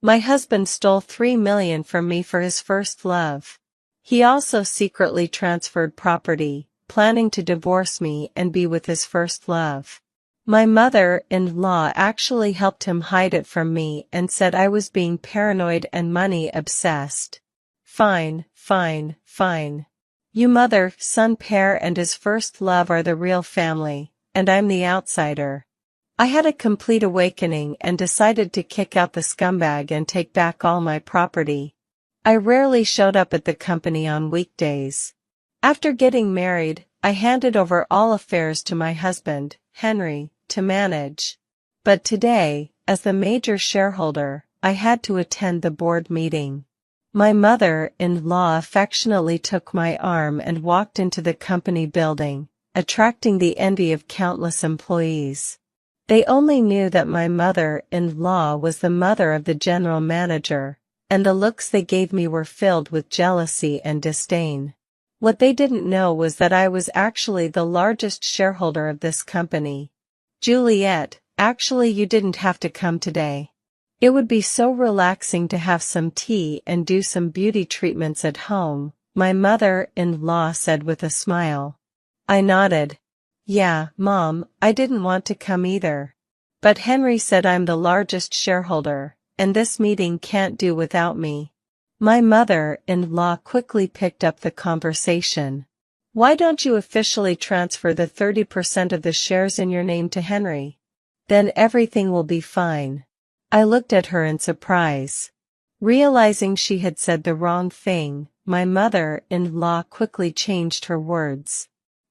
My husband stole $3 million from me for his first love. He also secretly transferred property, planning to divorce me and be with his first love. My mother-in-law actually helped him hide it from me and said I was being paranoid and money-obsessed. Fine, fine, fine. You mother-son pair and his first love are the real family, and I'm the outsider. I had a complete awakening and decided to kick out the scumbag and take back all my property. I rarely showed up at the company on weekdays. After getting married, I handed over all affairs to my husband, Henry, to manage. But today, as the major shareholder, I had to attend the board meeting. My mother-in-law affectionately took my arm and walked into the company building, attracting the envy of countless employees. They only knew that my mother-in-law was the mother of the general manager, and the looks they gave me were filled with jealousy and disdain. What they didn't know was that I was actually the largest shareholder of this company. Juliet, actually you didn't have to come today. It would be so relaxing to have some tea and do some beauty treatments at home, my mother-in-law said with a smile. I nodded. Yeah, Mom, I didn't want to come either. But Henry said I'm the largest shareholder, and this meeting can't do without me. My mother-in-law quickly picked up the conversation. Why don't you officially transfer the 30% of the shares in your name to Henry? Then everything will be fine. I looked at her in surprise. Realizing she had said the wrong thing, my mother-in-law quickly changed her words.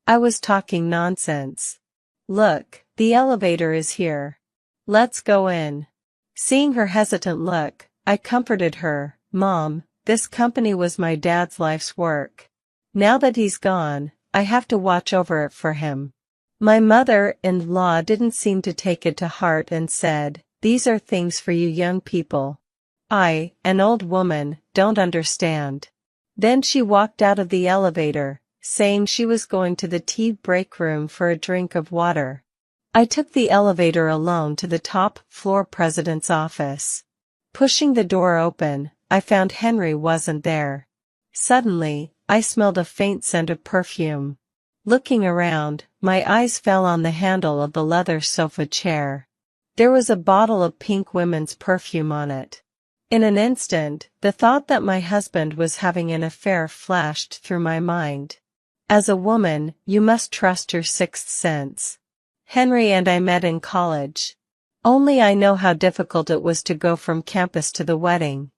I was talking nonsense. Look, the elevator is here. Let's go in. Seeing her hesitant look, I comforted her. Mom, this company was my dad's life's work. Now that he's gone, I have to watch over it for him. My mother-in-law didn't seem to take it to heart and said, these are things for you young people. I, an old woman, don't understand. Then she walked out of the elevator, saying she was going to the tea break room for a drink of water. I took the elevator alone to the top floor president's office. Pushing the door open, I found Henry wasn't there. Suddenly, I smelled a faint scent of perfume. Looking around, my eyes fell on the handle of the leather sofa chair. There was a bottle of pink women's perfume on it. In an instant, the thought that my husband was having an affair flashed through my mind. As a woman, you must trust your sixth sense. Henry and I met in college. Only I know how difficult it was to go from campus to the wedding.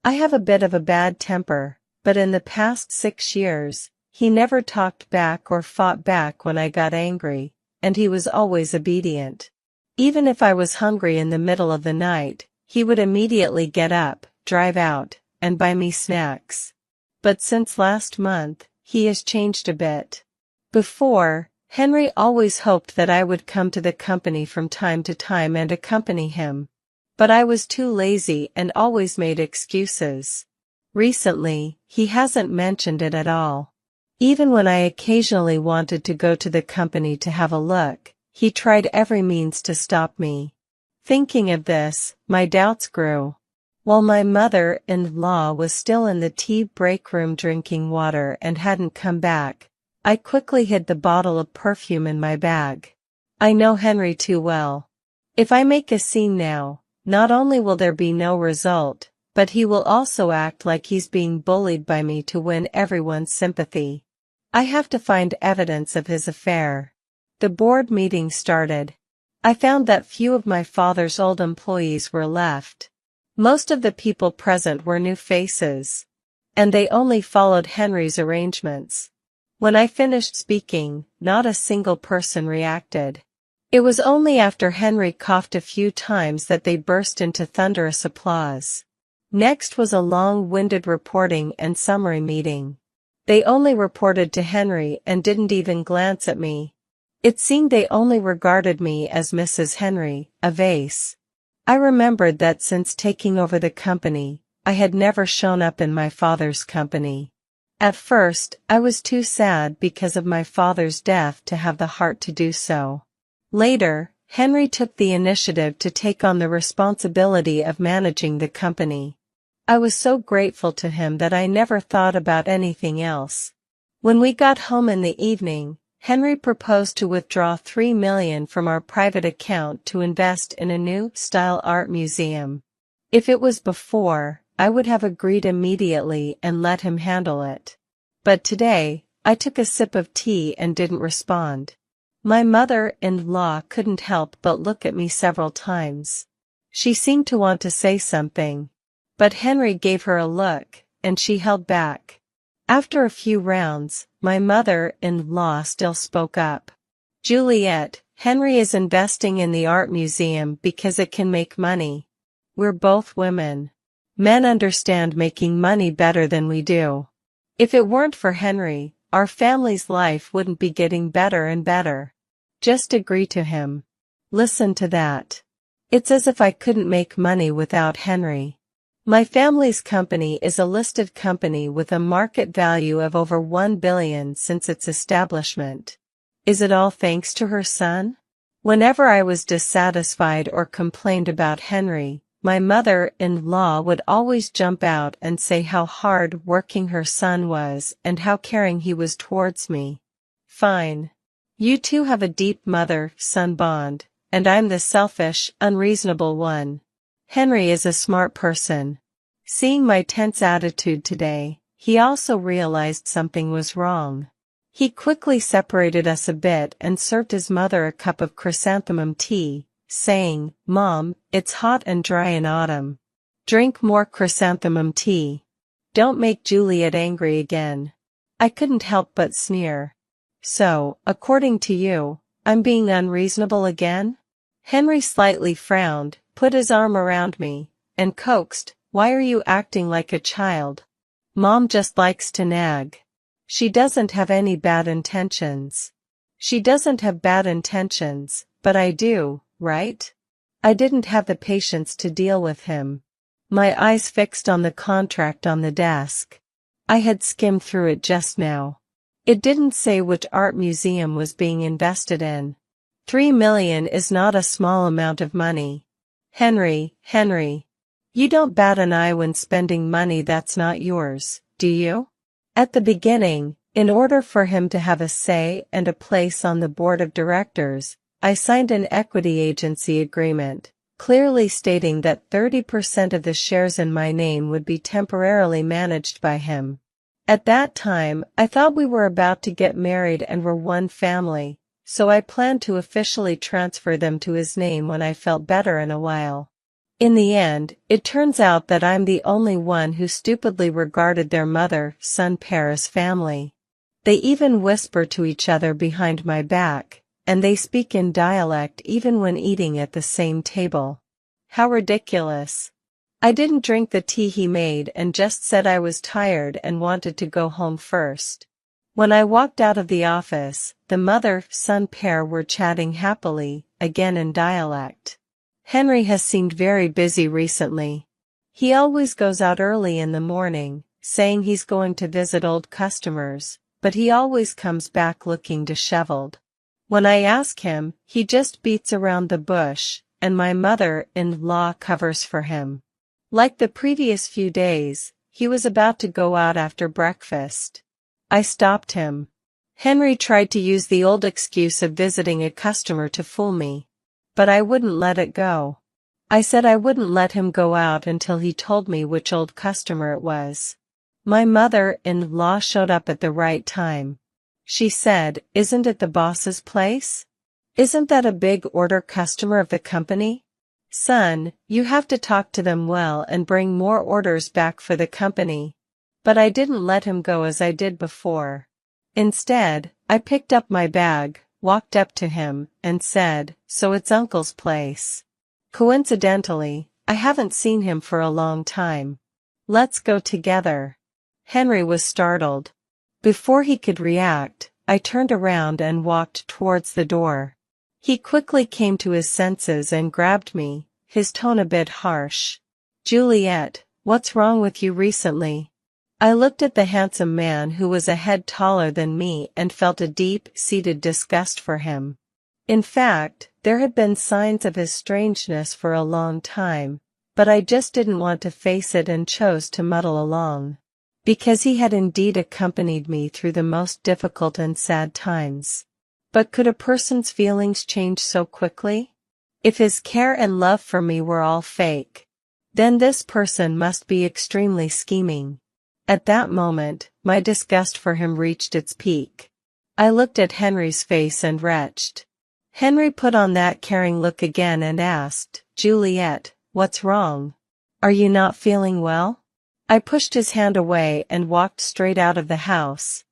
I have a bit of a bad temper, but in the past 6 years, he never talked back or fought back when I got angry, and he was always obedient. Even if I was hungry in the middle of the night, he would immediately get up, drive out, and buy me snacks. But since last month, he has changed a bit. Before, Henry always hoped that I would come to the company from time to time and accompany him. But I was too lazy and always made excuses. Recently, he hasn't mentioned it at all. Even when I occasionally wanted to go to the company to have a look, he tried every means to stop me. Thinking of this, my doubts grew. While my mother-in-law was still in the tea break room drinking water and hadn't come back, I quickly hid the bottle of perfume in my bag. I know Henry too well. If I make a scene now, not only will there be no result, but he will also act like he's being bullied by me to win everyone's sympathy. I have to find evidence of his affair. The board meeting started. I found that few of my father's old employees were left. Most of the people present were new faces. And they only followed Henry's arrangements. When I finished speaking, not a single person reacted. It was only after Henry coughed a few times that they burst into thunderous applause. Next was a long-winded reporting and summary meeting. They only reported to Henry and didn't even glance at me. It seemed they only regarded me as Mrs. Henry, a vase. I remembered that since taking over the company, I had never shown up in my father's company. At first, I was too sad because of my father's death to have the heart to do so. Later, Henry took the initiative to take on the responsibility of managing the company. I was so grateful to him that I never thought about anything else. When we got home in the evening, Henry proposed to withdraw $3 million from our private account to invest in a new style art museum. If it was before, I would have agreed immediately and let him handle it. But today, I took a sip of tea and didn't respond. My mother-in-law couldn't help but look at me several times. She seemed to want to say something. But Henry gave her a look, and she held back. After a few rounds, my mother-in-law still spoke up. Juliet, Henry is investing in the art museum because it can make money. We're both women. Men understand making money better than we do. If it weren't for Henry, our family's life wouldn't be getting better and better. Just agree to him. Listen to that. It's as if I couldn't make money without Henry. My family's company is a listed company with a market value of over $1 billion since its establishment. Is it all thanks to her son? Whenever I was dissatisfied or complained about Henry, my mother-in-law would always jump out and say how hard-working her son was and how caring he was towards me. Fine. You two have a deep mother-son bond, and I'm the selfish, unreasonable one. Henry is a smart person. Seeing my tense attitude today, he also realized something was wrong. He quickly separated us a bit and served his mother a cup of chrysanthemum tea, saying, "Mom, it's hot and dry in autumn. Drink more chrysanthemum tea. Don't make Juliet angry again." I couldn't help but sneer. So, according to you, I'm being unreasonable again? Henry slightly frowned, put his arm around me, and coaxed, "Why are you acting like a child? Mom just likes to nag. She doesn't have any bad intentions." She doesn't have bad intentions, but I do, right? I didn't have the patience to deal with him. My eyes fixed on the contract on the desk. I had skimmed through it just now. It didn't say which art museum was being invested in. $3 million is not a small amount of money. Henry, you don't bat an eye when spending money that's not yours, do you? At the beginning, in order for him to have a say and a place on the board of directors, I signed an equity agency agreement, clearly stating that 30% of the shares in my name would be temporarily managed by him. At that time, I thought we were about to get married and were one family, so I planned to officially transfer them to his name when I felt better in a while. In the end, it turns out that I'm the only one who stupidly regarded their mother-son pair as family. They even whisper to each other behind my back, and they speak in dialect even when eating at the same table. How ridiculous. I didn't drink the tea he made and just said I was tired and wanted to go home first. When I walked out of the office, the mother-son pair were chatting happily, again in dialect. Henry has seemed very busy recently. He always goes out early in the morning, saying he's going to visit old customers, but he always comes back looking disheveled. When I ask him, he just beats around the bush, and my mother-in-law covers for him. Like the previous few days, he was about to go out after breakfast. I stopped him. Henry tried to use the old excuse of visiting a customer to fool me. But I wouldn't let it go. I said I wouldn't let him go out until he told me which old customer it was. My mother-in-law showed up at the right time. She said, "Isn't it the boss's place? Isn't that a big order customer of the company? Son, you have to talk to them well and bring more orders back for the company." But I didn't let him go as I did before. Instead, I picked up my bag, walked up to him, and said, "So it's Uncle's place. Coincidentally, I haven't seen him for a long time. Let's go together." Henry was startled. Before he could react, I turned around and walked towards the door. He quickly came to his senses and grabbed me, his tone a bit harsh. "Juliet, what's wrong with you recently?" I looked at the handsome man who was a head taller than me and felt a deep-seated disgust for him. In fact, there had been signs of his strangeness for a long time, but I just didn't want to face it and chose to muddle along. Because he had indeed accompanied me through the most difficult and sad times. But could a person's feelings change so quickly? If his care and love for me were all fake, then this person must be extremely scheming. At that moment, my disgust for him reached its peak. I looked at Henry's face and retched. Henry put on that caring look again and asked, "Juliet, what's wrong? Are you not feeling well?" I pushed his hand away and walked straight out of the house.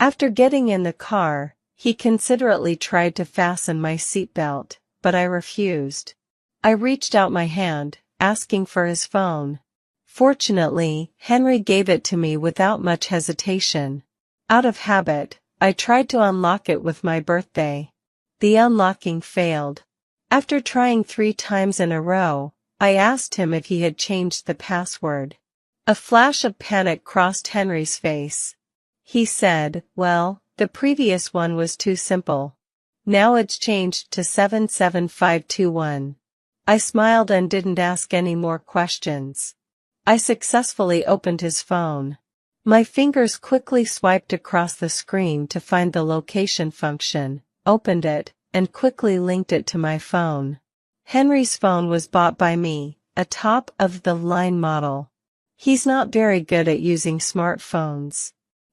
After getting in the car, he considerately tried to fasten my seatbelt, but I refused. I reached out my hand, asking for his phone. Fortunately, Henry gave it to me without much hesitation. Out of habit, I tried to unlock it with my birthday. The unlocking failed. After trying 3 times in a row, I asked him if he had changed the password. A flash of panic crossed Henry's face. He said, "Well, the previous one was too simple. Now it's changed to 77521. I smiled and didn't ask any more questions. I successfully opened his phone. My fingers quickly swiped across the screen to find the location function, opened it, and quickly linked it to my phone. Henry's phone was bought by me, a top-of-the-line model. He's not very good at using smartphones.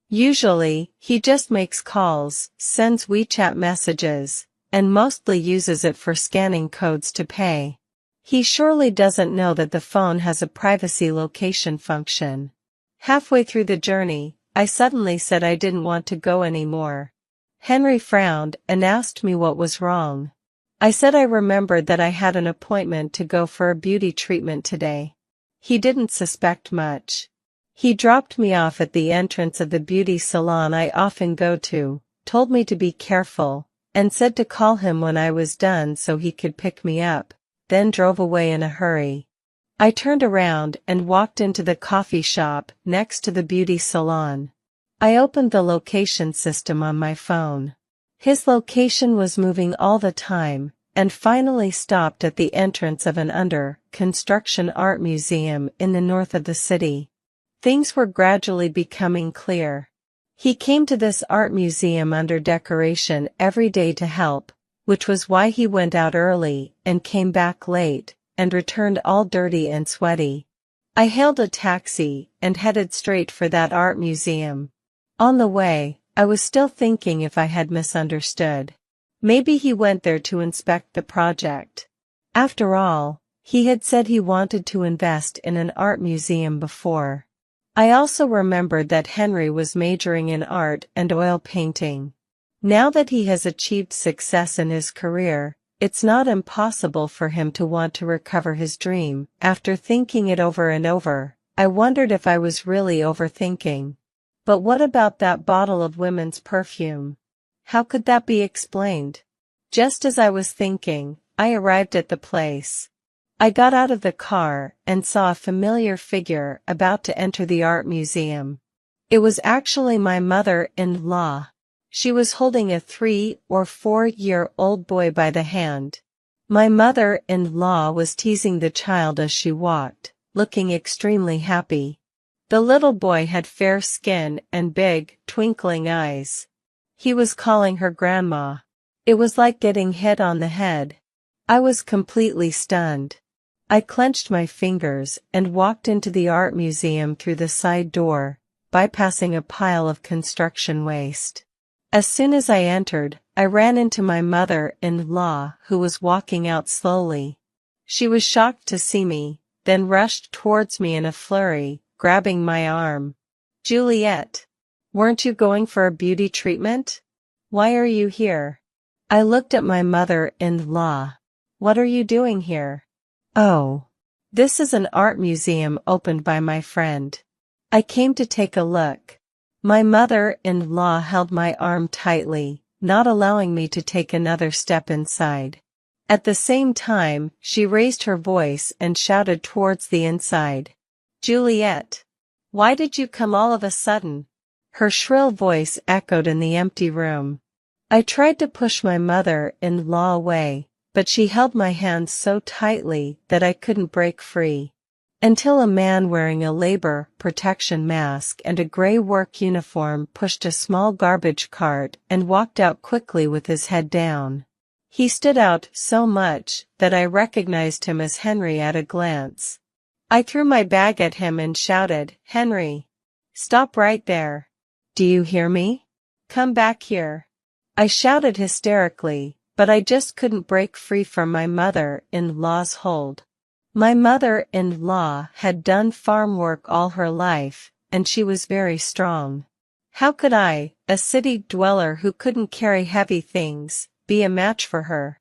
Usually, he just makes calls, sends WeChat messages, and mostly uses it for scanning codes to pay. He surely doesn't know that the phone has a privacy location function. Halfway through the journey, I suddenly said I didn't want to go anymore. Henry frowned and asked me what was wrong. I said I remembered that I had an appointment to go for a beauty treatment today. He didn't suspect much. He dropped me off at the entrance of the beauty salon I often go to, told me to be careful, and said to call him when I was done so he could pick me up, then drove away in a hurry. I turned around and walked into the coffee shop next to the beauty salon. I opened the location system on my phone. His location was moving all the time, and finally stopped at the entrance of an under-construction art museum in the north of the city. Things were gradually becoming clear. He came to this art museum under decoration every day to help, which was why he went out early and came back late, and returned all dirty and sweaty. I hailed a taxi and headed straight for that art museum. On the way, I was still thinking if I had misunderstood. Maybe he went there to inspect the project. After all, he had said he wanted to invest in an art museum before. I also remembered that Henry was majoring in art and oil painting. Now that he has achieved success in his career, it's not impossible for him to want to recover his dream. After thinking it over and over, I wondered if I was really overthinking. But what about that bottle of women's perfume? How could that be explained? Just as I was thinking, I arrived at the place. I got out of the car and saw a familiar figure about to enter the art museum. It was actually my mother-in-law. She was holding a 3- or 4-year-old boy by the hand. My mother-in-law was teasing the child as she walked, looking extremely happy. The little boy had fair skin and big, twinkling eyes. He was calling her grandma. It was like getting hit on the head. I was completely stunned. I clenched my fingers and walked into the art museum through the side door, bypassing a pile of construction waste. As soon as I entered, I ran into my mother-in-law, who was walking out slowly. She was shocked to see me, then rushed towards me in a flurry, grabbing my arm. "Juliet, weren't you going for a beauty treatment? Why are you here?" I looked at my mother-in-law. "What are you doing here?" "Oh, this is an art museum opened by my friend. I came to take a look." My mother-in-law held my arm tightly, not allowing me to take another step inside. At the same time, she raised her voice and shouted towards the inside. "Juliet, why did you come all of a sudden?" Her shrill voice echoed in the empty room. I tried to push my mother-in-law away, but she held my hands so tightly that I couldn't break free. Until a man wearing a labor protection mask and a gray work uniform pushed a small garbage cart and walked out quickly with his head down. He stood out so much that I recognized him as Henry at a glance. I threw my bag at him and shouted, "Henry! Stop right there! Do you hear me? Come back here!" I shouted hysterically, but I just couldn't break free from my mother-in-law's hold. My mother-in-law had done farm work all her life, and she was very strong. How could I, a city dweller who couldn't carry heavy things, be a match for her?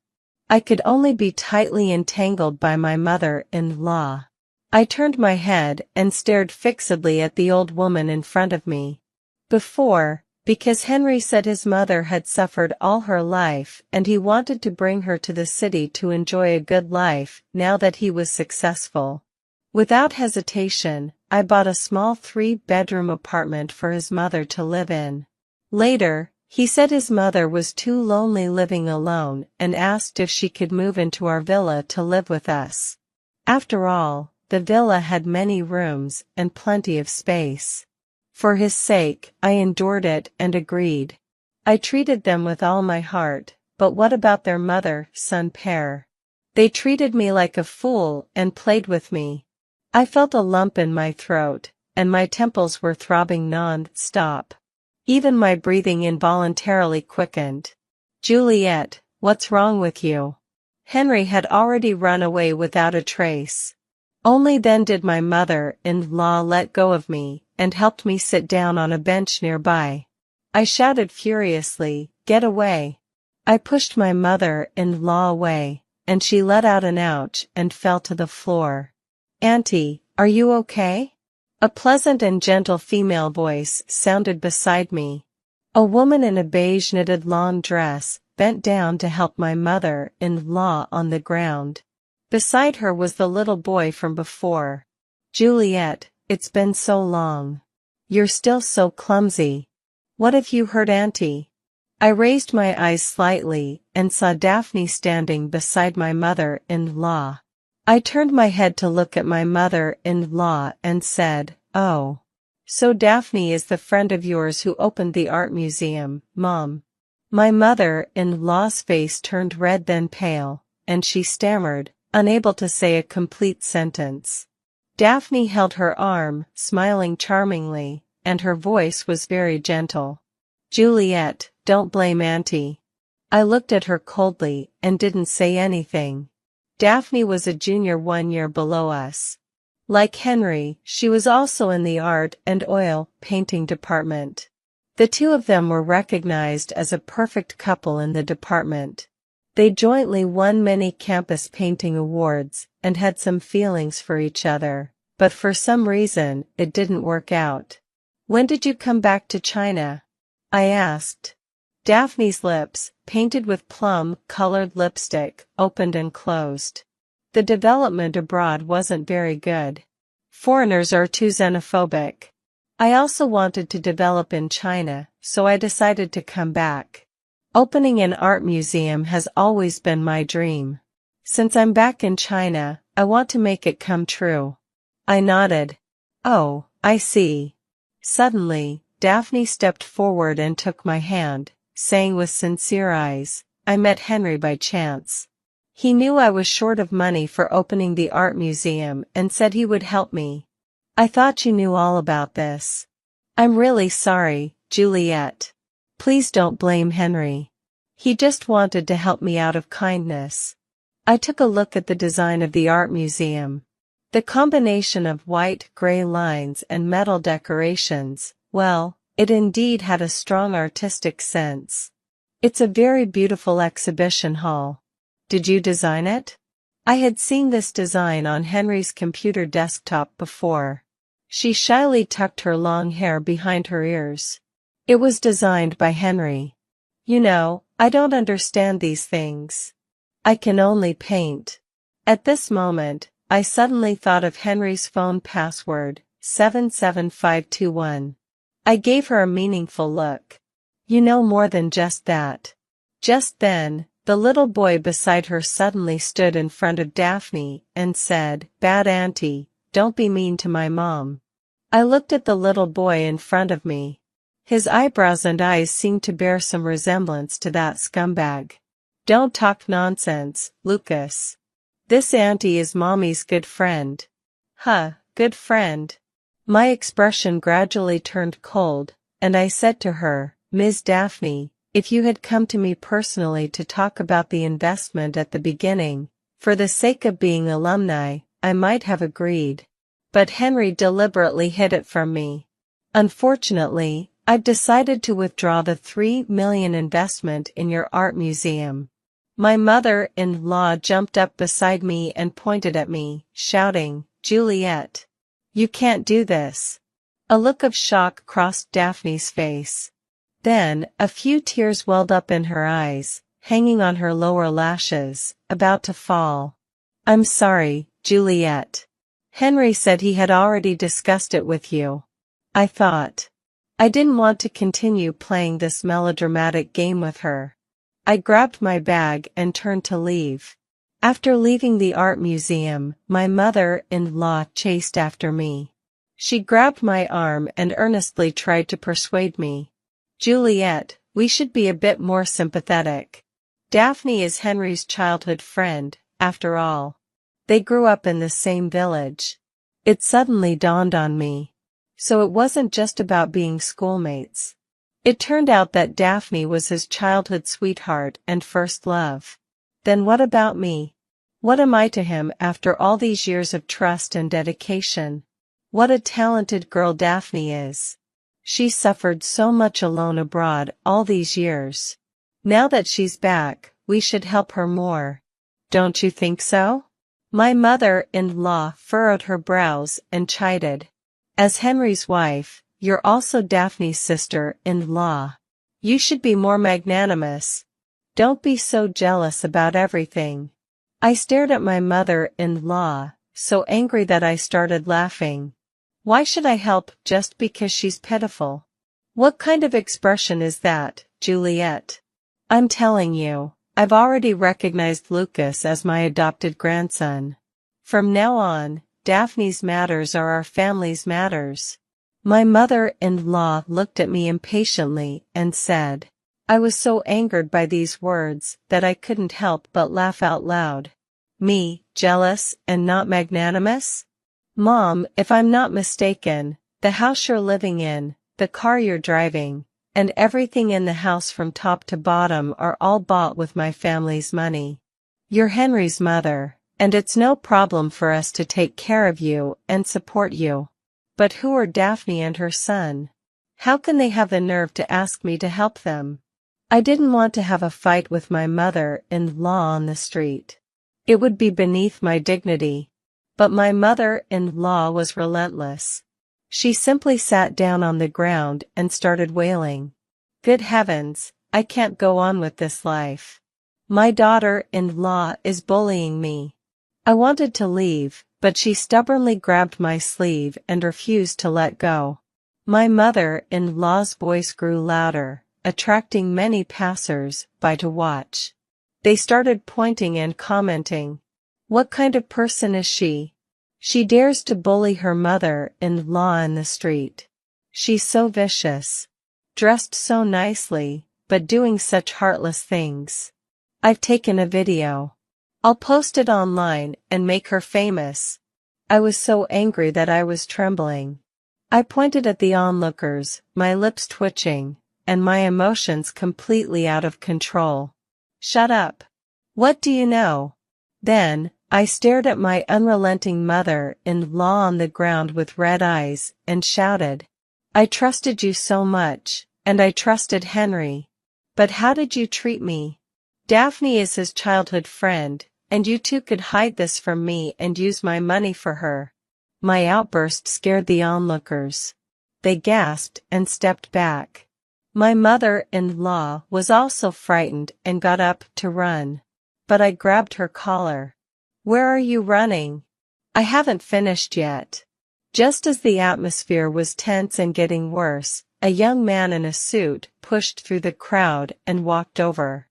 I could only be tightly entangled by my mother-in-law. I turned my head and stared fixedly at the old woman in front of me. Because Henry said his mother had suffered all her life and he wanted to bring her to the city to enjoy a good life now that he was successful. Without hesitation, I bought a small 3-bedroom apartment for his mother to live in. Later, he said his mother was too lonely living alone and asked if she could move into our villa to live with us. After all, the villa had many rooms and plenty of space. For his sake, I endured it and agreed. I treated them with all my heart, but what about their mother-son pair? They treated me like a fool and played with me. I felt a lump in my throat, and my temples were throbbing non-stop. Even my breathing involuntarily quickened. "Juliet, what's wrong with you?" Henry had already run away without a trace. Only then did my mother-in-law let go of me and helped me sit down on a bench nearby. I shouted furiously, "Get away!" I pushed my mother-in-law away, and she let out an ouch and fell to the floor. "Auntie, are you okay?" A pleasant and gentle female voice sounded beside me. A woman in a beige knitted lawn dress bent down to help my mother-in-law on the ground. Beside her was the little boy from before. "Juliet, it's been so long. You're still so clumsy. What if you hurt Auntie?" I raised my eyes slightly and saw Daphne standing beside my mother-in-law. I turned my head to look at my mother-in-law and said, "Oh. So Daphne is the friend of yours who opened the art museum, Mom." My mother-in-law's face turned red then pale, and she stammered, unable to say a complete sentence. Daphne held her arm, smiling charmingly, and her voice was very gentle. "Juliet, don't blame Auntie." I looked at her coldly and didn't say anything. Daphne was a junior 1 year below us. Like Henry, she was also in the art and oil painting department. The two of them were recognized as a perfect couple in the department. They jointly won many campus painting awards and had some feelings for each other, but for some reason, it didn't work out. "When did you come back to China?" I asked. Daphne's lips, painted with plum-colored lipstick, opened and closed. The development abroad wasn't very good. Foreigners are too xenophobic. I also wanted to develop in China, so I decided to come back. Opening an art museum has always been my dream. Since I'm back in China, I want to make it come true. I nodded. "Oh, I see." Suddenly, Daphne stepped forward and took my hand, saying with sincere eyes, "I met Henry by chance. He knew I was short of money for opening the art museum and said he would help me. I thought you knew all about this. I'm really sorry, Juliet. Please don't blame Henry. He just wanted to help me out of kindness." I took a look at the design of the art museum. The combination of white, gray lines and metal decorations, well, it indeed had a strong artistic sense. It's a very beautiful exhibition hall. Did you design it? I had seen this design on Henry's computer desktop before. She shyly tucked her long hair behind her ears. "It was designed by Henry. You know, I don't understand these things. I can only paint." At this moment, I suddenly thought of Henry's phone password, 77521. I gave her a meaningful look. "You know more than just that. Just then, the little boy beside her suddenly stood in front of Daphne and said, "Bad auntie, don't be mean to my mom." I looked at the little boy in front of me. His eyebrows and eyes seemed to bear some resemblance to that scumbag. "Don't talk nonsense, Lucas. This auntie is mommy's good friend." "Huh, good friend." My expression gradually turned cold, and I said to her, "Ms. Daphne, if you had come to me personally to talk about the investment at the beginning, for the sake of being alumni, I might have agreed. But Henry deliberately hid it from me. Unfortunately, I've decided to withdraw the $3 million investment in your art museum." My mother-in-law jumped up beside me and pointed at me, shouting, "Juliet, you can't do this." A look of shock crossed Daphne's face. Then, a few tears welled up in her eyes, hanging on her lower lashes, about to fall. "I'm sorry, Juliet. Henry said he had already discussed it with you." I thought. I didn't want to continue playing this melodramatic game with her. I grabbed my bag and turned to leave. After leaving the art museum, my mother-in-law chased after me. She grabbed my arm and earnestly tried to persuade me. "Juliet, we should be a bit more sympathetic. Daphne is Henry's childhood friend, after all. They grew up in the same village." It suddenly dawned on me. So it wasn't just about being schoolmates. It turned out that Daphne was his childhood sweetheart and first love. Then what about me? What am I to him after all these years of trust and dedication? What a talented girl Daphne is. She suffered so much alone abroad all these years. Now that she's back, we should help her more. Don't you think so? My mother-in-law furrowed her brows and chided. "As Henry's wife, you're also Daphne's sister-in-law. You should be more magnanimous. Don't be so jealous about everything." I stared at my mother-in-law, so angry that I started laughing. Why should I help just because she's pitiful? What kind of expression is that, Juliet? I'm telling you, I've already recognized Lucas as my adopted grandson. From now on, Daphne's matters are our family's matters. My mother-in-law looked at me impatiently and said. I was so angered by these words that I couldn't help but laugh out loud. Me, jealous and not magnanimous? Mom, if I'm not mistaken, the house you're living in, the car you're driving, and everything in the house from top to bottom are all bought with my family's money. You're Henry's mother, and it's no problem for us to take care of you and support you. But who are Daphne and her son? How can they have the nerve to ask me to help them? I didn't want to have a fight with my mother-in-law on the street. It would be beneath my dignity. But my mother-in-law was relentless. She simply sat down on the ground and started wailing. Good heavens, I can't go on with this life. My daughter-in-law is bullying me. I wanted to leave, but she stubbornly grabbed my sleeve and refused to let go. My mother-in-law's voice grew louder, attracting many passers-by to watch. They started pointing and commenting. What kind of person is she? She dares to bully her mother-in-law in the street. She's so vicious. Dressed so nicely, but doing such heartless things. I've taken a video. I'll post it online and make her famous. I was so angry that I was trembling. I pointed at the onlookers, my lips twitching, and my emotions completely out of control. Shut up. What do you know? Then, I stared at my unrelenting mother-in-law on the ground with red eyes, and shouted. I trusted you so much, and I trusted Henry. But how did you treat me? Daphne is his childhood friend, and you two could hide this from me and use my money for her. My outburst scared the onlookers. They gasped and stepped back. My mother-in-law was also frightened and got up to run. But I grabbed her collar. Where are you running? I haven't finished yet. Just as the atmosphere was tense and getting worse, a young man in a suit pushed through the crowd and walked over.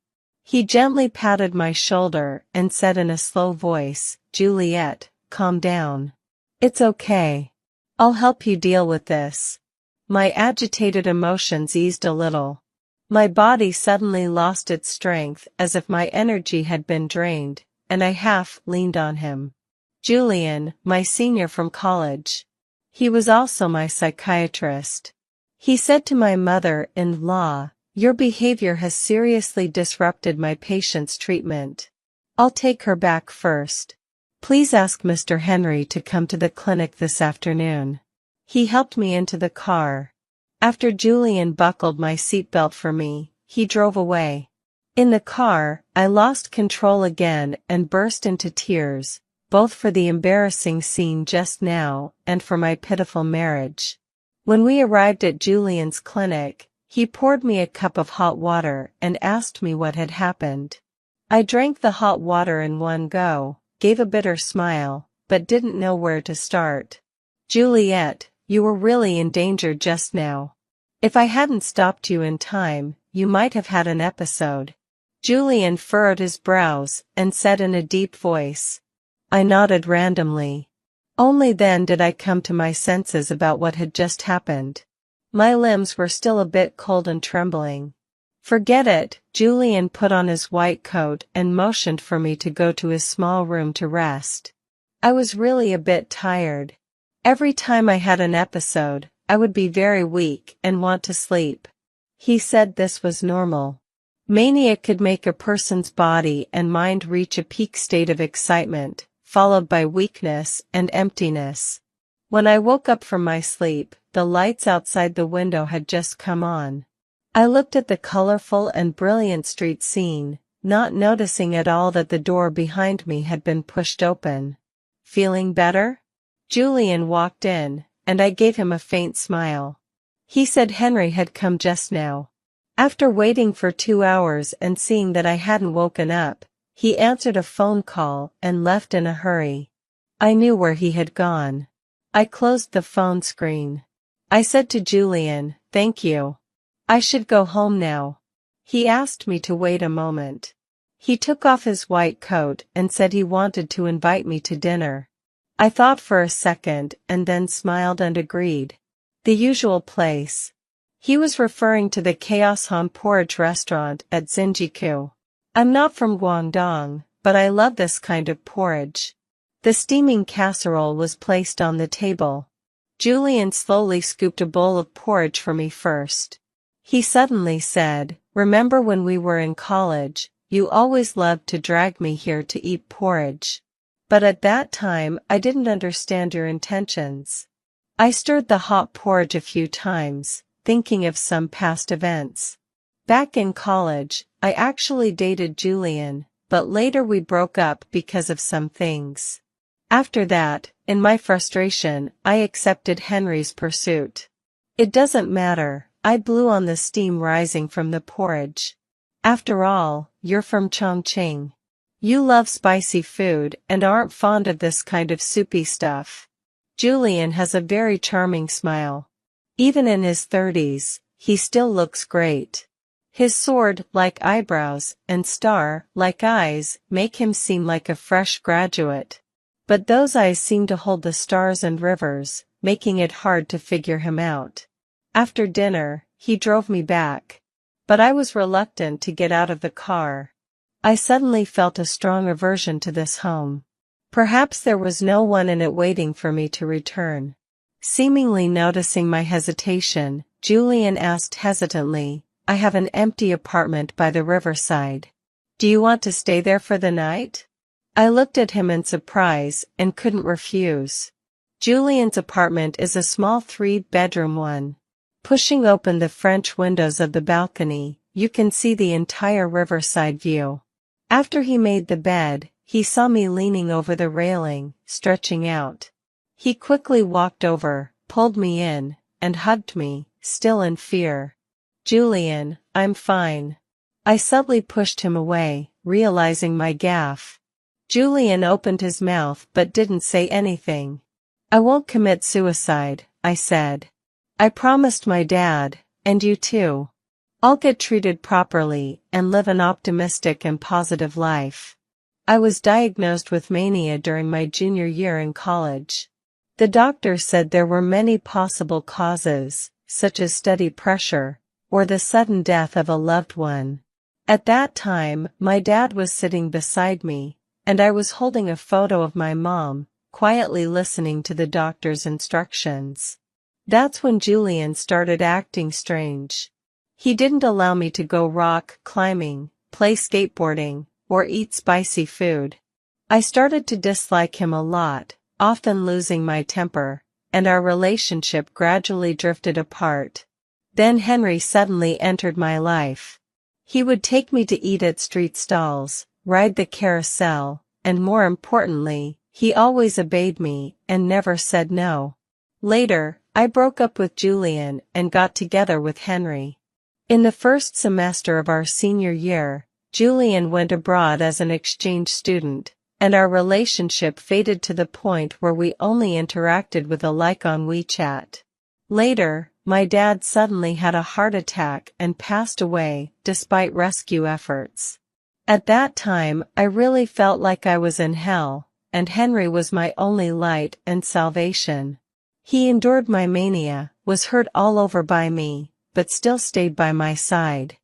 He gently patted my shoulder and said in a slow voice, "Juliet, calm down. It's okay. I'll help you deal with this." My agitated emotions eased a little. My body suddenly lost its strength as if my energy had been drained, and I half leaned on him. Julian, my senior from college. He was also my psychiatrist. He said to my mother-in-law, "Your behavior has seriously disrupted my patient's treatment. I'll take her back first. Please ask Mr. Henry to come to the clinic this afternoon." He helped me into the car. After Julian buckled my seatbelt for me, he drove away. In the car, I lost control again and burst into tears, both for the embarrassing scene just now and for my pitiful marriage. When we arrived at Julian's clinic, he poured me a cup of hot water and asked me what had happened. I drank the hot water in one go, gave a bitter smile, but didn't know where to start. "Juliet, you were really in danger just now. If I hadn't stopped you in time, you might have had an episode." Julian furrowed his brows and said in a deep voice. I nodded randomly. Only then did I come to my senses about what had just happened. My limbs were still a bit cold and trembling. "Forget it." Julian put on his white coat and motioned for me to go to his small room to rest. I was really a bit tired. Every time I had an episode, I would be very weak and want to sleep. He said this was normal. Mania could make a person's body and mind reach a peak state of excitement, followed by weakness and emptiness. When I woke up from my sleep, the lights outside the window had just come on. I looked at the colorful and brilliant street scene, not noticing at all that the door behind me had been pushed open. "Feeling better?" Julian walked in, and I gave him a faint smile. He said Henry had come just now. After waiting for 2 hours and seeing that I hadn't woken up, he answered a phone call and left in a hurry. I knew where he had gone. I closed the phone screen. I said to Julian, "Thank you. I should go home now." He asked me to wait a moment. He took off his white coat and said he wanted to invite me to dinner. I thought for a second and then smiled and agreed. The usual place. He was referring to the Chaos Han Porridge restaurant at Xinjiku. I'm not from Guangdong, but I love this kind of porridge. The steaming casserole was placed on the table. Julian slowly scooped a bowl of porridge for me first. He suddenly said, "Remember when we were in college, you always loved to drag me here to eat porridge. But at that time I didn't understand your intentions." I stirred the hot porridge a few times, thinking of some past events. Back in college, I actually dated Julian, but later we broke up because of some things. After that, in my frustration, I accepted Henry's pursuit. It doesn't matter, I blew on the steam rising from the porridge. After all, you're from Chongqing. You love spicy food and aren't fond of this kind of soupy stuff. Julian has a very charming smile. Even in his 30s, he still looks great. His sword-like eyebrows and star-like eyes make him seem like a fresh graduate. But those eyes seem to hold the stars and rivers, making it hard to figure him out. After dinner, he drove me back. But I was reluctant to get out of the car. I suddenly felt a strong aversion to this home. Perhaps there was no one in it waiting for me to return. Seemingly noticing my hesitation, Julian asked hesitantly, "I have an empty apartment by the riverside. Do you want to stay there for the night?" I looked at him in surprise and couldn't refuse. Julian's apartment is a small 3-bedroom one. Pushing open the French windows of the balcony, you can see the entire riverside view. After he made the bed, he saw me leaning over the railing, stretching out. He quickly walked over, pulled me in, and hugged me, still in fear. "Julian, I'm fine." I subtly pushed him away, realizing my gaffe. Julian opened his mouth but didn't say anything. "I won't commit suicide," I said. "I promised my dad, and you too." I'll get treated properly and live an optimistic and positive life. I was diagnosed with mania during my junior year in college. The doctor said there were many possible causes, such as study pressure, or the sudden death of a loved one. At that time, my dad was sitting beside me, and I was holding a photo of my mom, quietly listening to the doctor's instructions. That's when Julian started acting strange. He didn't allow me to go rock climbing, play skateboarding, or eat spicy food. I started to dislike him a lot, often losing my temper, and our relationship gradually drifted apart. Then Henry suddenly entered my life. He would take me to eat at street stalls, ride the carousel, and more importantly, he always obeyed me and never said no. Later, I broke up with Julian and got together with Henry. In the first semester of our senior year, Julian went abroad as an exchange student, and our relationship faded to the point where we only interacted with a like on WeChat. Later, my dad suddenly had a heart attack and passed away, despite rescue efforts. At that time, I really felt like I was in hell, and Henry was my only light and salvation. He endured my mania, was hurt all over by me, but still stayed by my side.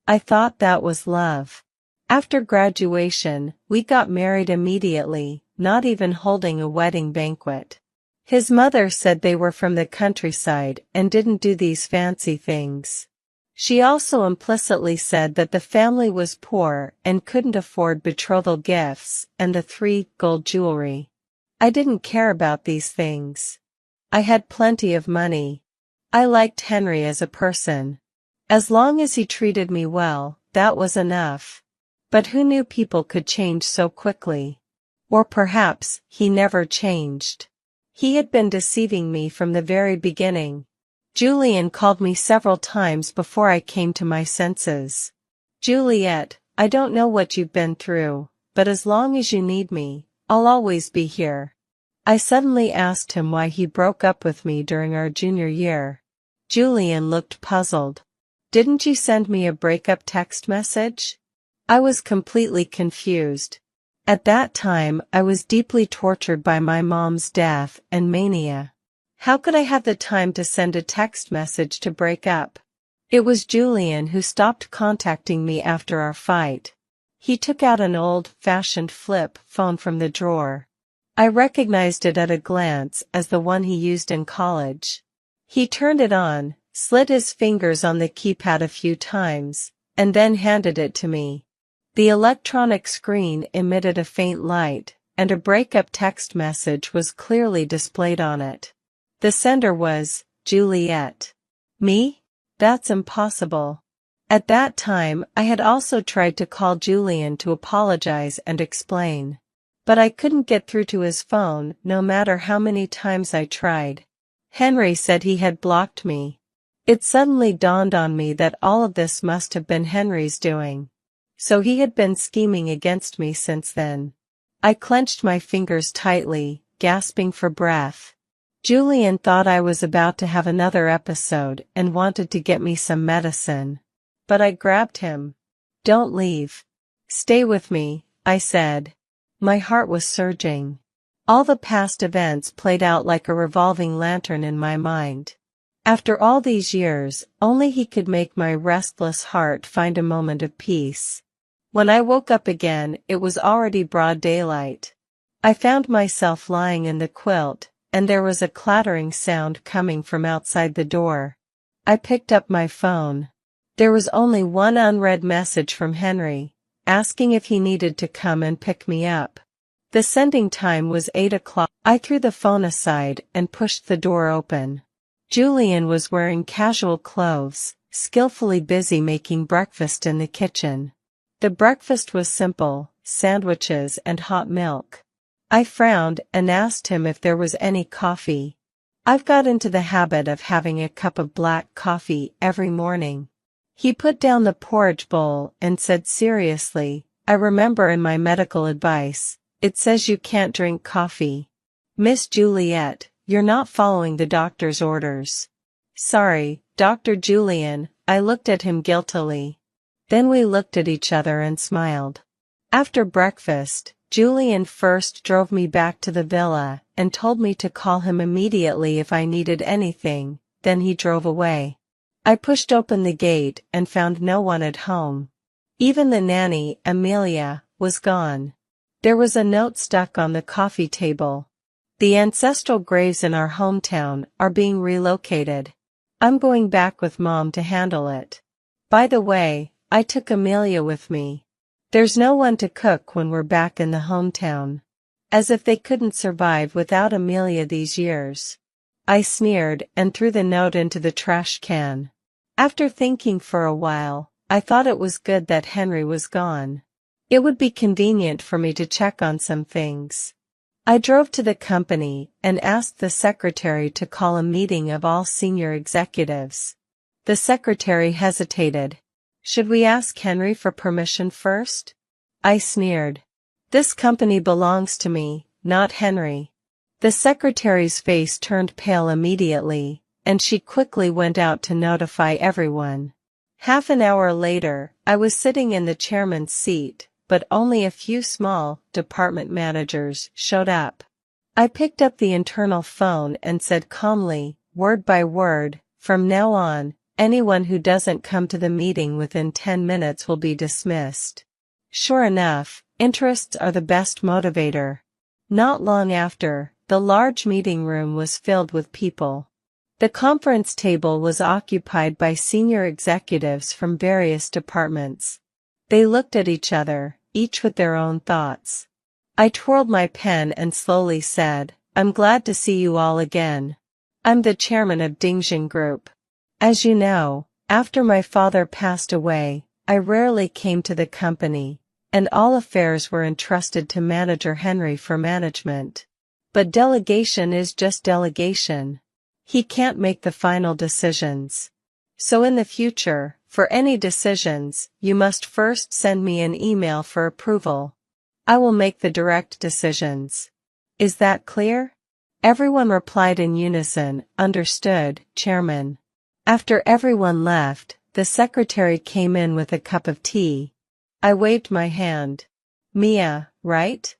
I thought that was love. After graduation, we got married immediately, not even holding a wedding banquet. His mother said they were from the countryside and didn't do these fancy things. She also implicitly said that the family was poor and couldn't afford betrothal gifts and the 3 gold jewelry. I didn't care about these things. I had plenty of money. I liked Henry as a person. As long as he treated me well, that was enough. But who knew people could change so quickly? Or perhaps, he never changed. He had been deceiving me from the very beginning. Julian called me several times before I came to my senses. "Juliet, I don't know what you've been through, but as long as you need me, I'll always be here." I suddenly asked him why he broke up with me during our junior year. Julian looked puzzled. "Didn't you send me a breakup text message?" I was completely confused. At that time, I was deeply tortured by my mom's death and mania. How could I have the time to send a text message to break up? It was Julian who stopped contacting me after our fight. He took out an old-fashioned flip phone from the drawer. I recognized it at a glance as the one he used in college. He turned it on, slid his fingers on the keypad a few times, and then handed it to me. The electronic screen emitted a faint light, and a breakup text message was clearly displayed on it. The sender was, "Juliet." Me? That's impossible. At that time, I had also tried to call Julian to apologize and explain. But I couldn't get through to his phone, no matter how many times I tried. Henry said he had blocked me. It suddenly dawned on me that all of this must have been Henry's doing. So he had been scheming against me since then. I clenched my fingers tightly, gasping for breath. Julian thought I was about to have another episode and wanted to get me some medicine. But I grabbed him. "Don't leave. Stay with me," I said. My heart was surging. All the past events played out like a revolving lantern in my mind. After all these years, only he could make my restless heart find a moment of peace. When I woke up again, it was already broad daylight. I found myself lying in the quilt, and there was a clattering sound coming from outside the door. I picked up my phone. There was only one unread message from Henry, asking if he needed to come and pick me up. The sending time was 8 o'clock. I threw the phone aside and pushed the door open. Julian was wearing casual clothes, skillfully busy making breakfast in the kitchen. The breakfast was simple, sandwiches and hot milk. I frowned and asked him if there was any coffee. I've got into the habit of having a cup of black coffee every morning. He put down the porridge bowl and said seriously, "I remember in my medical advice, it says you can't drink coffee. Miss Juliet, you're not following the doctor's orders." "Sorry, Dr. Julian, I looked at him guiltily. Then we looked at each other and smiled. After breakfast, Julian first drove me back to the villa and told me to call him immediately if I needed anything, then he drove away. I pushed open the gate and found no one at home. Even the nanny, Amelia, was gone. There was a note stuck on the coffee table. The ancestral graves in our hometown are being relocated. I'm going back with Mom to handle it. By the way, I took Amelia with me. There's no one to cook when we're back in the hometown. As if they couldn't survive without Amelia these years. I sneered and threw the note into the trash can. After thinking for a while, I thought it was good that Henry was gone. It would be convenient for me to check on some things. I drove to the company and asked the secretary to call a meeting of all senior executives. The secretary hesitated. Should we ask Henry for permission first? I sneered. This company belongs to me, not Henry. The secretary's face turned pale immediately, and she quickly went out to notify everyone. Half an hour later, I was sitting in the chairman's seat, but only a few small department managers showed up. I picked up the internal phone and said calmly, word by word, from now on, anyone who doesn't come to the meeting within 10 minutes will be dismissed. Sure enough, interests are the best motivator. Not long after, the large meeting room was filled with people. The conference table was occupied by senior executives from various departments. They looked at each other, each with their own thoughts. I twirled my pen and slowly said, I'm glad to see you all again. I'm the chairman of Dingjin Group. As you know, after my father passed away, I rarely came to the company, and all affairs were entrusted to manager Henry for management. But delegation is just delegation. He can't make the final decisions. So in the future, for any decisions, you must first send me an email for approval. I will make the direct decisions. Is that clear? Everyone replied in unison, understood, Chairman. After everyone left, the secretary came in with a cup of tea. I waved my hand. Mia, right?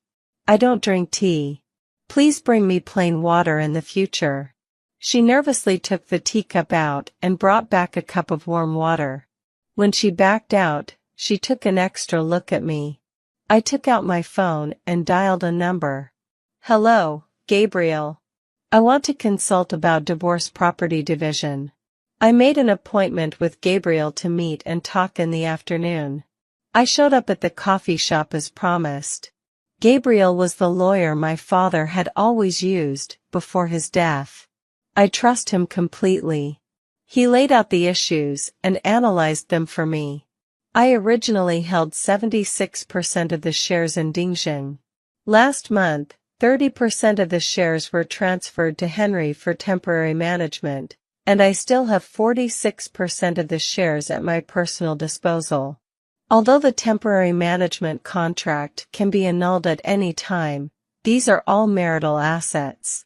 I don't drink tea. Please bring me plain water in the future. She nervously took the teacup out and brought back a cup of warm water. When she backed out, she took an extra look at me. I took out my phone and dialed a number. Hello, Gabriel. I want to consult about divorce property division. I made an appointment with Gabriel to meet and talk in the afternoon. I showed up at the coffee shop as promised. Gabriel was the lawyer my father had always used before his death. I trust him completely. He laid out the issues and analyzed them for me. I originally held 76% of the shares in Dingjin. Last month, 30% of the shares were transferred to Henry for temporary management, and I still have 46% of the shares at my personal disposal. Although the temporary management contract can be annulled at any time, these are all marital assets.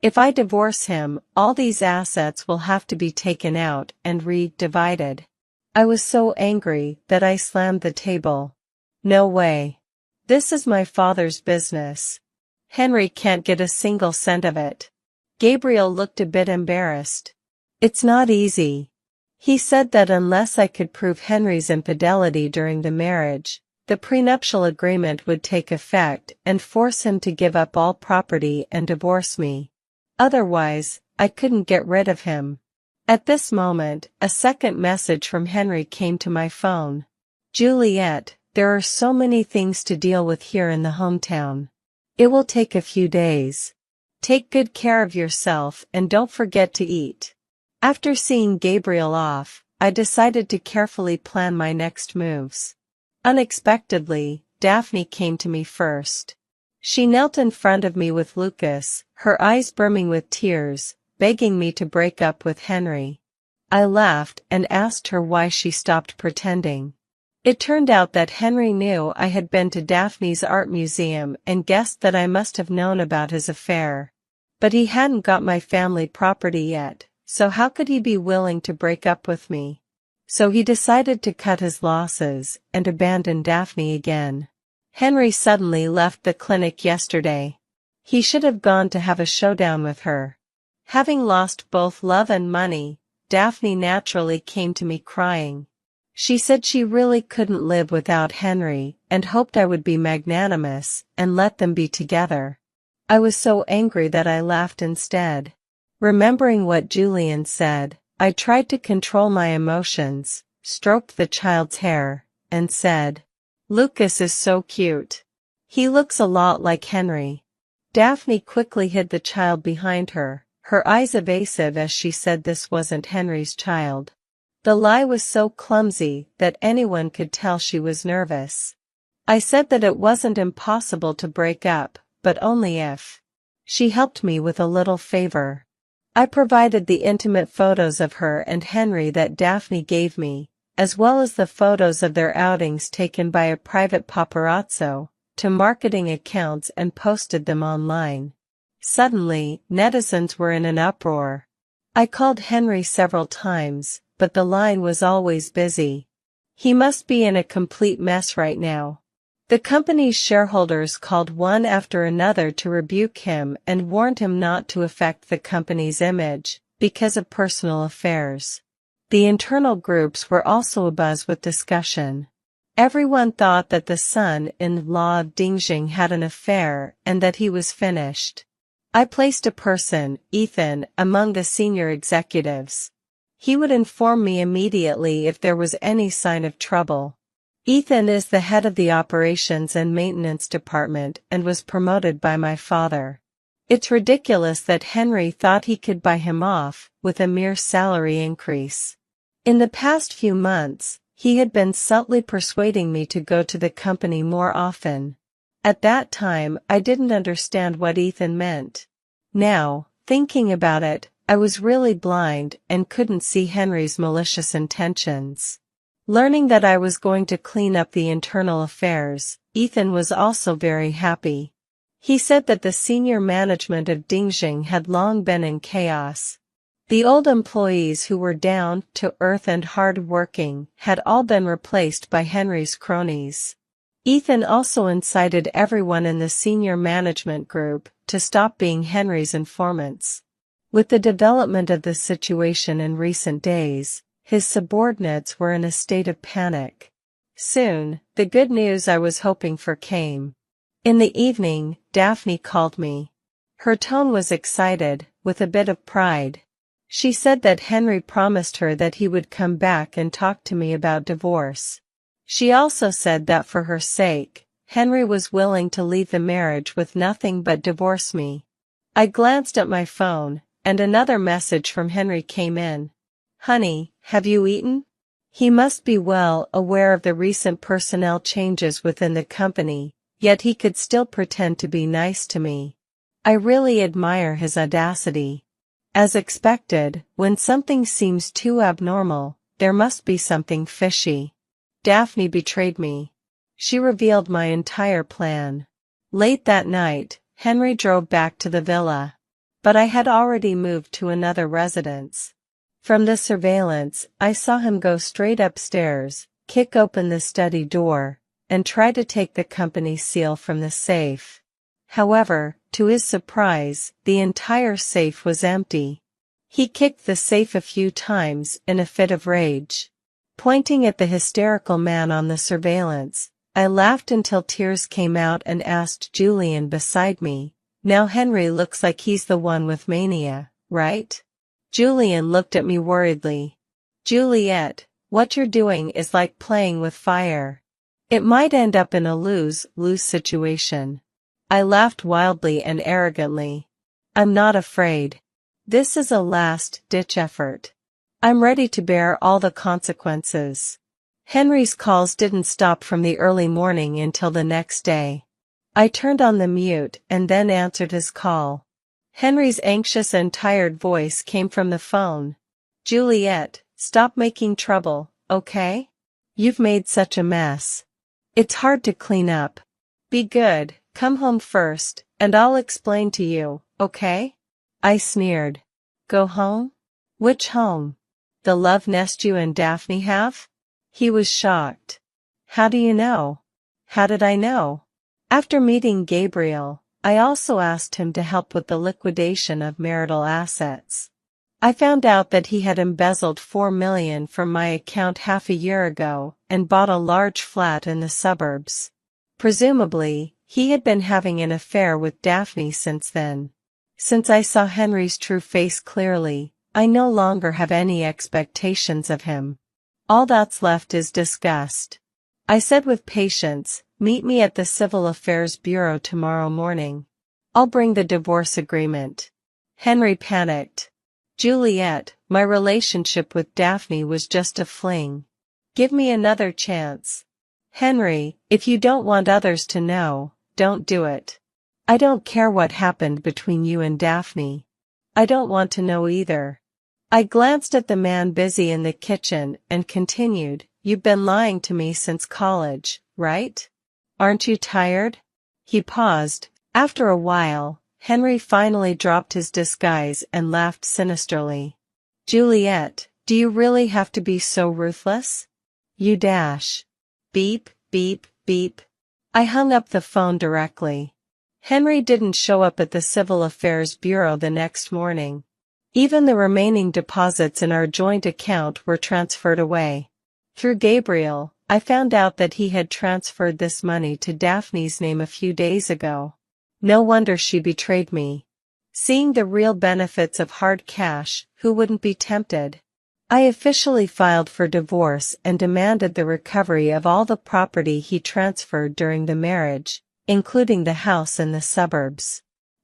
If I divorce him, all these assets will have to be taken out and re-divided. I was so angry that I slammed the table. No way. This is my father's business. Henry can't get a single cent of it. Gabriel looked a bit embarrassed. It's not easy. He said that unless I could prove Henry's infidelity during the marriage, the prenuptial agreement would take effect and force him to give up all property and divorce me. Otherwise, I couldn't get rid of him. At this moment, a second message from Henry came to my phone. Juliet, there are so many things to deal with here in the hometown. It will take a few days. Take good care of yourself and don't forget to eat. After seeing Gabriel off, I decided to carefully plan my next moves. Unexpectedly, Daphne came to me first. She knelt in front of me with Lucas, her eyes brimming with tears, begging me to break up with Henry. I laughed and asked her why she stopped pretending. It turned out that Henry knew I had been to Daphne's art museum and guessed that I must have known about his affair. But he hadn't got my family property yet, so how could he be willing to break up with me? So he decided to cut his losses and abandon Daphne again. Henry suddenly left the clinic yesterday. He should have gone to have a showdown with her. Having lost both love and money, Daphne naturally came to me crying. She said she really couldn't live without Henry and hoped I would be magnanimous and let them be together. I was so angry that I laughed instead. Remembering what Julian said, I tried to control my emotions, stroked the child's hair, and said, "Lucas is so cute. He looks a lot like Henry." Daphne quickly hid the child behind her, her eyes evasive as she said this wasn't Henry's child. The lie was so clumsy that anyone could tell she was nervous. I said that it wasn't impossible to break up, but only if she helped me with a little favor. I provided the intimate photos of her and Henry that Daphne gave me, as well as the photos of their outings taken by a private paparazzo, to marketing accounts and posted them online. Suddenly, netizens were in an uproar. I called Henry several times, but the line was always busy. He must be in a complete mess right now. The company's shareholders called one after another to rebuke him and warned him not to affect the company's image, because of personal affairs. The internal groups were also abuzz with discussion. Everyone thought that the son-in-law of Dingjing had an affair and that he was finished. I placed a person, Ethan, among the senior executives. He would inform me immediately if there was any sign of trouble. Ethan is the head of the operations and maintenance department and was promoted by my father. It's ridiculous that Henry thought he could buy him off with a mere salary increase. In the past few months, he had been subtly persuading me to go to the company more often. At that time, I didn't understand what Ethan meant. Now, thinking about it, I was really blind and couldn't see Henry's malicious intentions. Learning that I was going to clean up the internal affairs, Ethan was also very happy. He said that the senior management of Dingjing had long been in chaos. The old employees who were down to earth and hard-working had all been replaced by Henry's cronies. Ethan also incited everyone in the senior management group to stop being Henry's informants. With the development of the situation in recent days, his subordinates were in a state of panic. Soon, the good news I was hoping for came. In the evening, Daphne called me. Her tone was excited, with a bit of pride. She said that Henry promised her that he would come back and talk to me about divorce. She also said that for her sake, Henry was willing to leave the marriage with nothing but divorce me. I glanced at my phone, and another message from Henry came in. "Honey, have you eaten?" He must be well aware of the recent personnel changes within the company, yet he could still pretend to be nice to me. I really admire his audacity. As expected, when something seems too abnormal, there must be something fishy. Daphne betrayed me. She revealed my entire plan. Late that night, Henry drove back to the villa. But I had already moved to another residence. From the surveillance, I saw him go straight upstairs, kick open the study door, and try to take the company seal from the safe. However, to his surprise, the entire safe was empty. He kicked the safe a few times in a fit of rage. Pointing at the hysterical man on the surveillance, I laughed until tears came out and asked Julian beside me, "Now Henry looks like he's the one with mania, right?" Julian looked at me worriedly. "Juliet, what you're doing is like playing with fire. It might end up in a lose-lose situation." I laughed wildly and arrogantly. "I'm not afraid. This is a last-ditch effort. I'm ready to bear all the consequences." Henry's calls didn't stop from the early morning until the next day. I turned on the mute and then answered his call. Henry's anxious and tired voice came from the phone. "Juliet, stop making trouble, okay? You've made such a mess. It's hard to clean up. Be good, come home first, and I'll explain to you, okay?" I sneered. "Go home? Which home?" The love nest you and Daphne have? He was shocked. How do you know? How did I know? After meeting Gabriel, I also asked him to help with the liquidation of marital assets. I found out that he had embezzled $4 million from my account half a year ago and bought a large flat in the suburbs. Presumably, he had been having an affair with Daphne since then. Since I saw Henry's true face clearly, I no longer have any expectations of him. All that's left is disgust. I said with patience, meet me at the Civil Affairs Bureau tomorrow morning. I'll bring the divorce agreement. Henry panicked. Juliet, my relationship with Daphne was just a fling. Give me another chance. Henry, if you don't want others to know, don't do it. I don't care what happened between you and Daphne. I don't want to know either. I glanced at the man busy in the kitchen and continued, you've been lying to me since college, right? Aren't you tired? He paused. After a while, Henry finally dropped his disguise and laughed sinisterly. Juliet, do you really have to be so ruthless? You dash. Beep, beep, beep. I hung up the phone directly. Henry didn't show up at the Civil Affairs Bureau the next morning. Even the remaining deposits in our joint account were transferred away. Through Gabriel, I found out that he had transferred this money to Daphne's name a few days ago. No wonder she betrayed me. Seeing the real benefits of hard cash, who wouldn't be tempted? I officially filed for divorce and demanded the recovery of all the property he transferred during the marriage, including the house in the suburbs.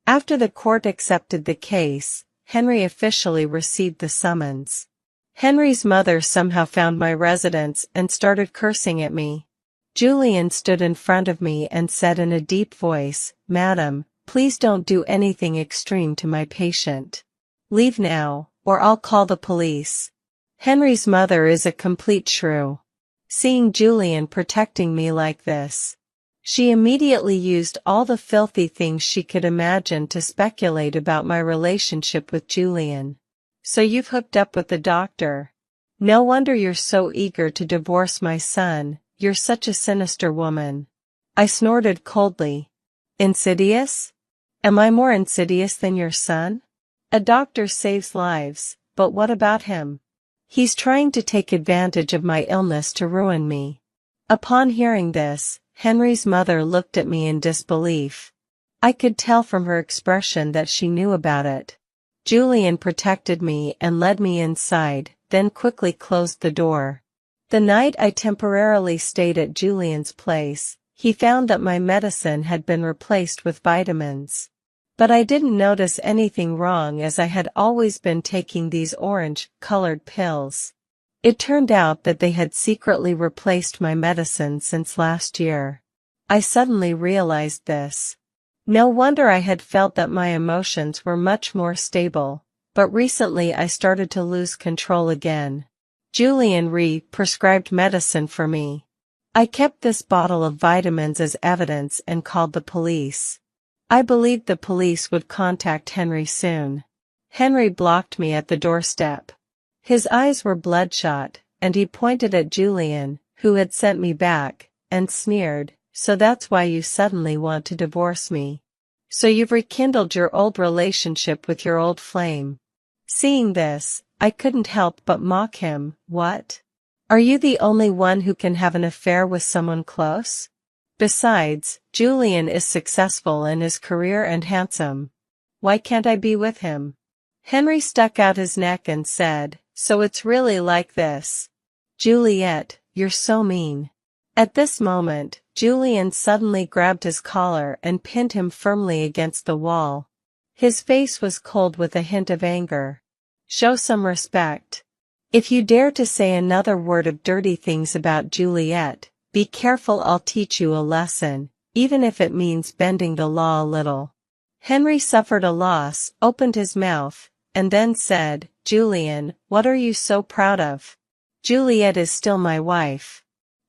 After the court accepted the case, Henry officially received the summons. Henry's mother somehow found my residence and started cursing at me. Julian stood in front of me and said in a deep voice, Madam, please don't do anything extreme to my patient. Leave now, or I'll call the police. Henry's mother is a complete shrew. Seeing Julian protecting me like this, she immediately used all the filthy things she could imagine to speculate about my relationship with Julian. So you've hooked up with the doctor. No wonder you're so eager to divorce my son, you're such a sinister woman. I snorted coldly. Insidious? Am I more insidious than your son? A doctor saves lives, but what about him? He's trying to take advantage of my illness to ruin me. Upon hearing this, Henry's mother looked at me in disbelief. I could tell from her expression that she knew about it. Julian protected me and led me inside, then quickly closed the door. The night I temporarily stayed at Julian's place, he found that my medicine had been replaced with vitamins. But I didn't notice anything wrong as I had always been taking these orange-colored pills. It turned out that they had secretly replaced my medicine since last year. I suddenly realized this. No wonder I had felt that my emotions were much more stable, but recently I started to lose control again. Julian prescribed medicine for me. I kept this bottle of vitamins as evidence and called the police. I believed the police would contact Henry soon. Henry blocked me at the doorstep. His eyes were bloodshot, and he pointed at Julian, who had sent me back, and sneered, So that's why you suddenly want to divorce me. So you've rekindled your old relationship with your old flame. Seeing this, I couldn't help but mock him. What? Are you the only one who can have an affair with someone close? Besides, Julian is successful in his career and handsome. Why can't I be with him? Henry stuck out his neck and said, So it's really like this. Juliet, you're so mean. At this moment, Julian suddenly grabbed his collar and pinned him firmly against the wall. His face was cold with a hint of anger. Show some respect. If you dare to say another word of dirty things about Juliet, be careful, I'll teach you a lesson, even if it means bending the law a little. Henry suffered a loss, opened his mouth, and then said, Julian, what are you so proud of? Juliet is still my wife.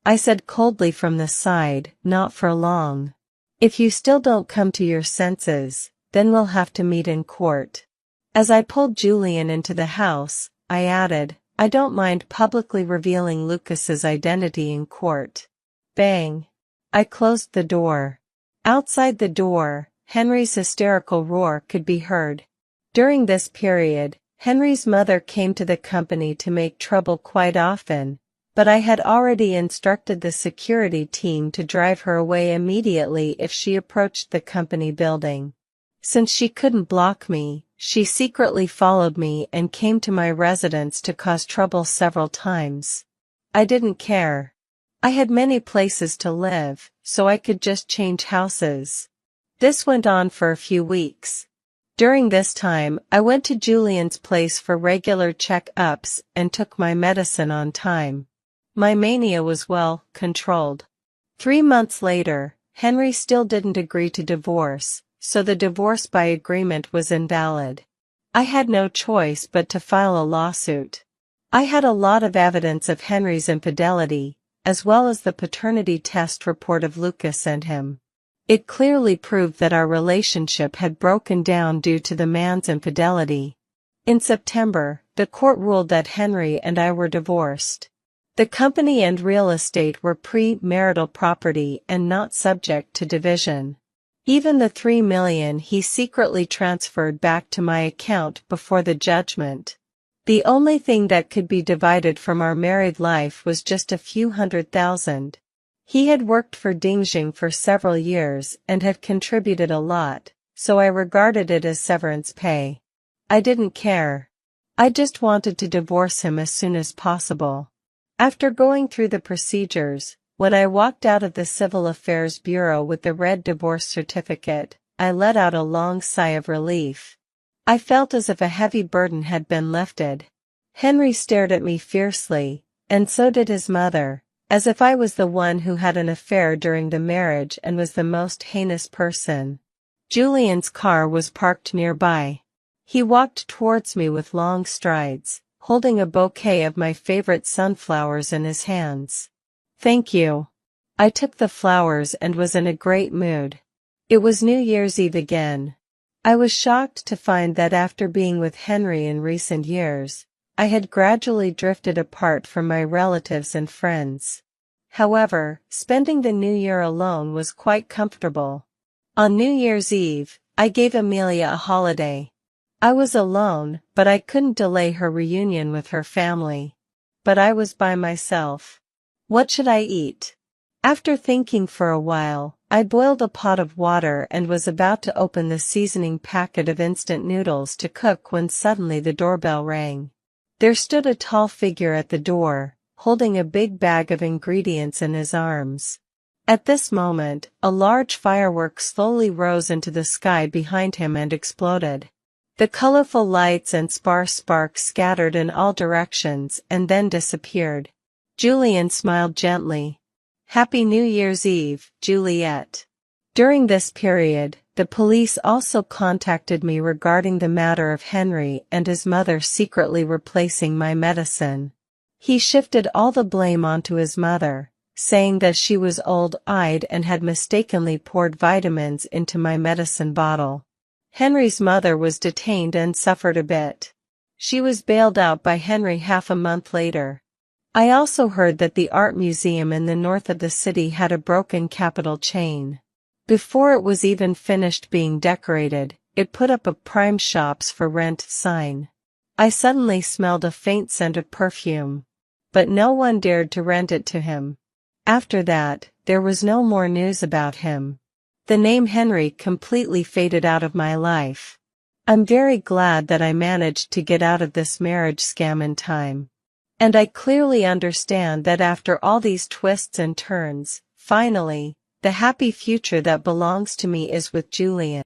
I said coldly from the side, not for long. If you still don't come to your senses, then we'll have to meet in court. As I pulled Julian into the house, I added, I don't mind publicly revealing Lucas's identity in court. Bang! I closed the door. Outside the door, Henry's hysterical roar could be heard. During this period, Henry's mother came to the company to make trouble quite often, but I had already instructed the security team to drive her away immediately if she approached the company building. Since she couldn't block me, she secretly followed me and came to my residence to cause trouble several times. I didn't care. I had many places to live, so I could just change houses. This went on for a few weeks. During this time, I went to Julian's place for regular check-ups and took my medicine on time. My mania was well controlled. 3 months later, Henry still didn't agree to divorce, so the divorce by agreement was invalid. I had no choice but to file a lawsuit. I had a lot of evidence of Henry's infidelity, as well as the paternity test report of Lucas and him. It clearly proved that our relationship had broken down due to the man's infidelity. In September, the court ruled that Henry and I were divorced. The company and real estate were pre-marital property and not subject to division. Even the $3 million he secretly transferred back to my account before the judgment. The only thing that could be divided from our married life was just a few $100,000. He had worked for Dingjing for several years and had contributed a lot, so I regarded it as severance pay. I didn't care. I just wanted to divorce him as soon as possible. After going through the procedures, when I walked out of the Civil Affairs Bureau with the red divorce certificate, I let out a long sigh of relief. I felt as if a heavy burden had been lifted. Henry stared at me fiercely, and so did his mother, as if I was the one who had an affair during the marriage and was the most heinous person. Julian's car was parked nearby. He walked towards me with long strides, holding a bouquet of my favorite sunflowers in his hands. "Thank you." I took the flowers and was in a great mood. It was New Year's Eve again. I was shocked to find that after being with Henry in recent years, I had gradually drifted apart from my relatives and friends. However, spending the New Year alone was quite comfortable. On New Year's Eve, I gave Amelia a holiday. I was alone, but I couldn't delay her reunion with her family. But I was by myself. What should I eat? After thinking for a while, I boiled a pot of water and was about to open the seasoning packet of instant noodles to cook when suddenly the doorbell rang. There stood a tall figure at the door, holding a big bag of ingredients in his arms. At this moment, a large firework slowly rose into the sky behind him and exploded. The colorful lights and sparse sparks scattered in all directions and then disappeared. Julian smiled gently. "Happy New Year's Eve, Juliet." During this period, the police also contacted me regarding the matter of Henry and his mother secretly replacing my medicine. He shifted all the blame onto his mother, saying that she was old-eyed and had mistakenly poured vitamins into my medicine bottle. Henry's mother was detained and suffered a bit. She was bailed out by Henry half a month later. I also heard that the art museum in the north of the city had a broken capital chain. Before it was even finished being decorated, it put up a prime shops for rent sign. I suddenly smelled a faint scent of perfume. But no one dared to rent it to him. After that, there was no more news about him. The name Henry completely faded out of my life. I'm very glad that I managed to get out of this marriage scam in time. And I clearly understand that after all these twists and turns, finally, the happy future that belongs to me is with Julian.